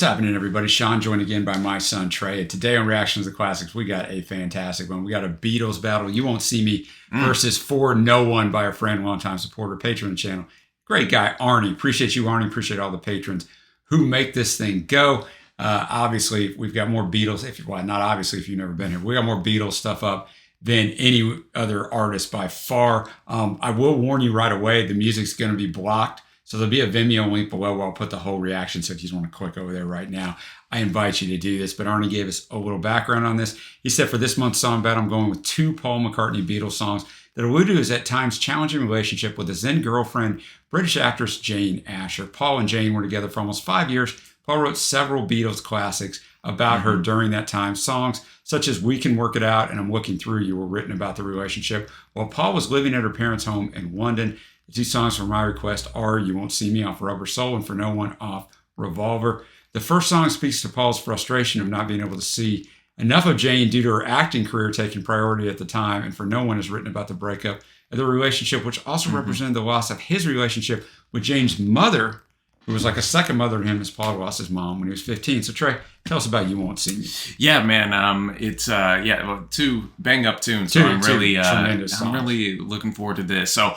What's happening, everybody? Sean, joined again by my son, Trey. Today on Reactions to the Classics, we got a fantastic one. We got a Beatles battle. You Won't See Me versus For No One by a friend, longtime supporter, patron of the channel. Great guy, Arnie. Appreciate you, Arnie. Appreciate all the patrons who make this thing go. Obviously, we've got more Beatles. Not obviously if you've never been here. We got more Beatles stuff up than any other artist by far. I will warn you right away, the music's going to be blocked. So there'll be a Vimeo link below where I'll put the whole reaction. So if you just want to click over there right now, I invite you to do this. But Arnie gave us a little background on this. He said, for this month's song battle, I'm going with 2 Paul McCartney Beatles songs that allude to his at times challenging relationship with his then girlfriend, British actress Jane Asher. Paul and Jane were together for almost 5 years. Paul wrote several Beatles classics about her during that time. Songs such as We Can Work It Out and I'm Looking Through You were written about the relationship while Paul was living at her parents' home in London. The 2 songs from my request are You Won't See Me off Rubber Soul and For No One off Revolver. The first song speaks to Paul's frustration of not being able to see enough of Jane due to her acting career taking priority at the time, and For No One is written about the breakup of the relationship, which also represented the loss of his relationship with Jane's mother, who was like a second mother to him, as Paul lost his mom when he was 15. So Trey, tell us about You Won't See Me. Yeah, man. It's 2 bang up tunes. So I'm really looking forward to this. So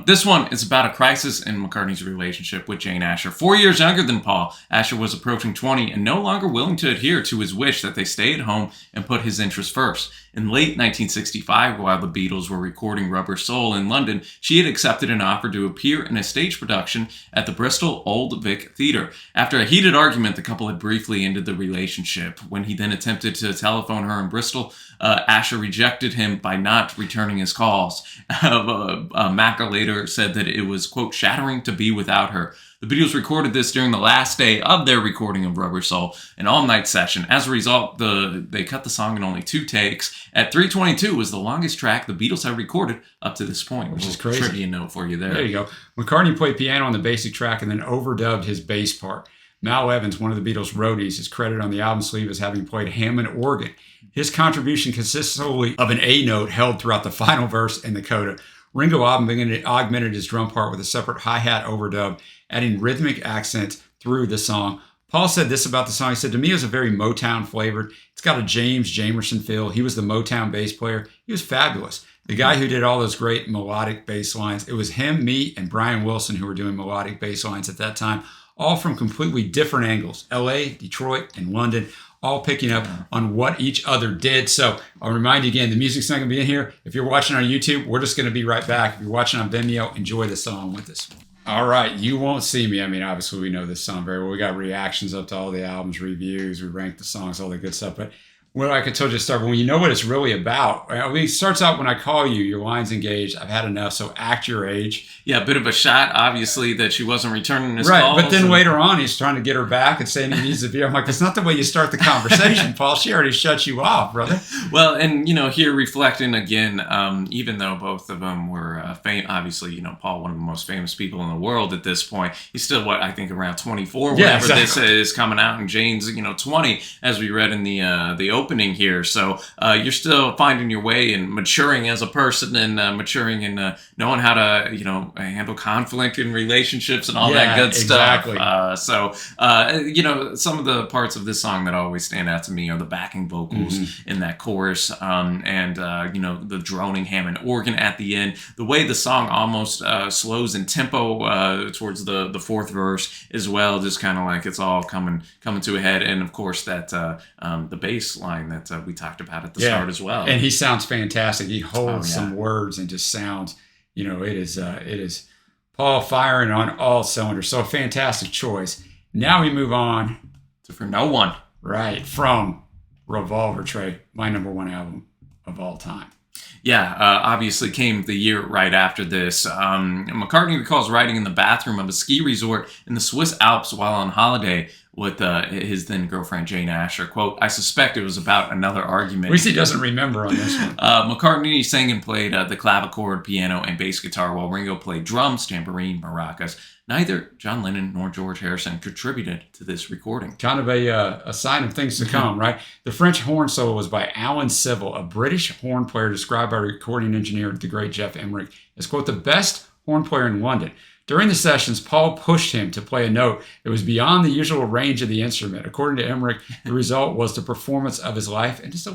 this one is about a crisis in McCartney's relationship with Jane Asher. 4 years younger than Paul, Asher was approaching 20 and no longer willing to adhere to his wish that they stay at home and put his interests first. In late 1965, while the Beatles were recording Rubber Soul in London, she had accepted an offer to appear in a stage production at the Bristol Old Vic Theatre. After a heated argument, the couple had briefly ended the relationship. When he then attempted to telephone her in Bristol, Asher rejected him by not returning his calls. Macca later said that it was, quote, shattering to be without her. The Beatles recorded this during the last day of their recording of Rubber Soul, an all-night session. As a result, they cut the song in only 2 takes. At 3:22 was the longest track the Beatles had recorded up to this point. Which is crazy. Trivia note for you there. There you go. McCartney played piano on the basic track and then overdubbed his bass part. Mal Evans, one of the Beatles' roadies, is credited on the album sleeve as having played Hammond organ. His contribution consists solely of an A note held throughout the final verse and the coda. Ringo augmented his drum part with a separate hi-hat overdub, adding rhythmic accents through the song. Paul said this about the song. He said, to me, it was a very Motown flavored. It's got a James Jamerson feel. He was the Motown bass player. He was fabulous. The guy who did all those great melodic bass lines. It was him, me, and Brian Wilson who were doing melodic bass lines at that time, all from completely different angles. LA, Detroit, and London, all picking up on what each other did. So I'll remind you again, the music's not going to be in here. If you're watching on YouTube, we're just going to be right back. If you're watching on Vimeo, enjoy the song with us. All right, You Won't See Me. I mean, obviously we know this song very well. We got reactions up to all the albums, reviews, we ranked the songs, all that good stuff. But what I could tell you to start, when you know what it's really about. I mean, it starts out when I call you, your line's engaged, I've had enough, so act your age. Yeah, a bit of a shot, obviously, that she wasn't returning his calls. Right, but then later on, he's trying to get her back and saying he needs to be. I'm like, that's not the way you start the conversation, Paul. She already shut you off, brother. Well, and, here reflecting again, even though both of them were obviously, Paul, one of the most famous people in the world at this point, he's still, I think around 24, whenever this is coming out, and Jane's, 20, as we read in the opening here. So you're still finding your way and maturing as a person and maturing and knowing how to, handle conflict in relationships and all that good stuff. So some of the parts of this song that always stand out to me are the backing vocals in that chorus and the droning Hammond organ at the end. The way the song almost slows in tempo towards the 4th verse as well, just kind of like it's all coming to a head. And of course that the bass line that we talked about at the start as well. And he sounds fantastic. He holds some words and just sounds, it is Paul firing on all cylinders. So a fantastic choice. Now we move on to For No One. Right, from Revolver, Trey, my #1 album of all time. Yeah, obviously came the year right after this. McCartney recalls writing in the bathroom of a ski resort in the Swiss Alps while on holiday with his then girlfriend Jane Asher. Quote, I suspect it was about another argument. At least he doesn't remember on this one. McCartney sang and played the clavichord, piano, and bass guitar, while Ringo played drums, tambourine, maracas. Neither John Lennon nor George Harrison contributed to this recording. Kind of a sign of things to come, right? The French horn solo was by Alan Civil, a British horn player described by recording engineer, the great Jeff Emmerich, as, quote, the best horn player in London. During the sessions, Paul pushed him to play a note that was beyond the usual range of the instrument. According to Emmerich, the result was the performance of his life. And just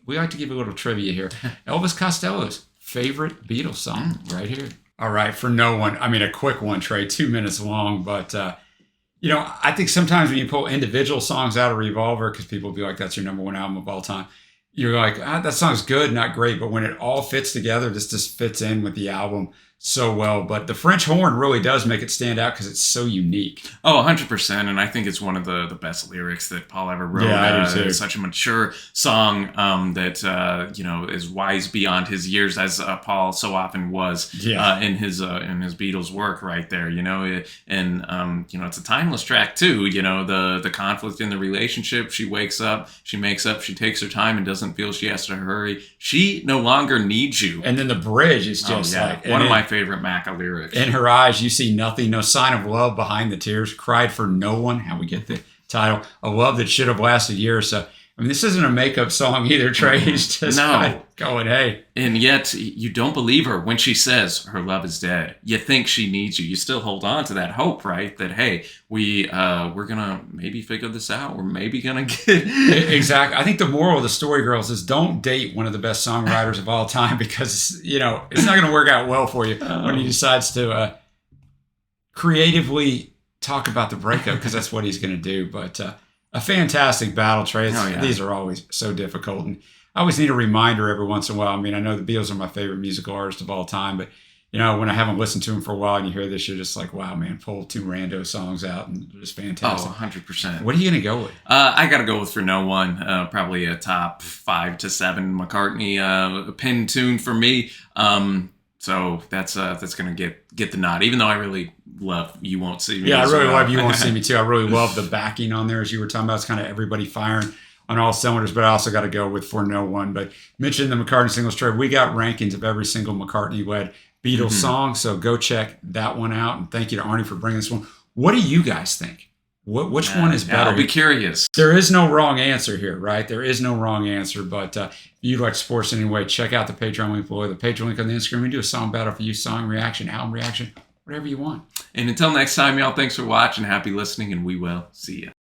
we like to give a little trivia here. Elvis Costello's favorite Beatles song right here. All right, For No One. I mean, a quick one, Trey, 2 minutes long, but I think sometimes when you pull individual songs out of Revolver, because people will be like, that's your number one album of all time, you're like, that song's good, not great, but when it all fits together, this just fits in with the album so well. But the French horn really does make it stand out because it's so unique. Oh, 100%. And I think it's one of the best lyrics that Paul ever wrote. Yeah, I do too. It's such a mature song that is wise beyond his years, as Paul so often was in his Beatles work right there. It's a timeless track too. The conflict in the relationship. She wakes up, she makes up, she takes her time and doesn't feel she has to hurry. She no longer needs you. And then the bridge is just one of my favorite Macca lyrics. In her eyes, you see nothing, no sign of love behind the tears. Cried for no one. How we get the title. A love that should have lasted a year or so. I mean, this isn't a makeup song either, Trey. He's just going, hey. And yet, you don't believe her when she says her love is dead. You think she needs you. You still hold on to that hope, right? That, hey, we're going to maybe figure this out. We're maybe going to get... Exactly. I think the moral of the story, girls, is don't date one of the best songwriters of all time because, it's not going to work out well for you when he decides to creatively talk about the breakup, because that's what he's going to do. But... a fantastic battle, Trey. These are always so difficult. And I always need a reminder every once in a while. I mean, I know the Beatles are my favorite musical artist of all time, but, when I haven't listened to them for a while and you hear this, you're just like, wow, man, pull 2 rando songs out and they're just fantastic. Oh, 100%. What are you going to go with? I got to go with For No One. Probably a top 5 to 7 McCartney pin tune for me. So that's going to get the nod, even though I really love You Won't See Me. Yeah, I really love You Won't See Me too. I really love the backing on there, as you were talking about. It's kind of everybody firing on all cylinders, but I also got to go with For No One. But mentioned the McCartney singles, Trey. We got rankings of every single McCartney-led Beatles song, so go check that one out. And thank you to Arnie for bringing this one. What do you guys think? Which one is better? I'll be curious. There is no wrong answer here, right? There is no wrong answer. But if you'd like to support us anyway, check out the Patreon link below, the Patreon link on the Instagram. We do a song battle for you, song reaction, album reaction, whatever you want. And until next time, y'all, thanks for watching. Happy listening, and we will see you.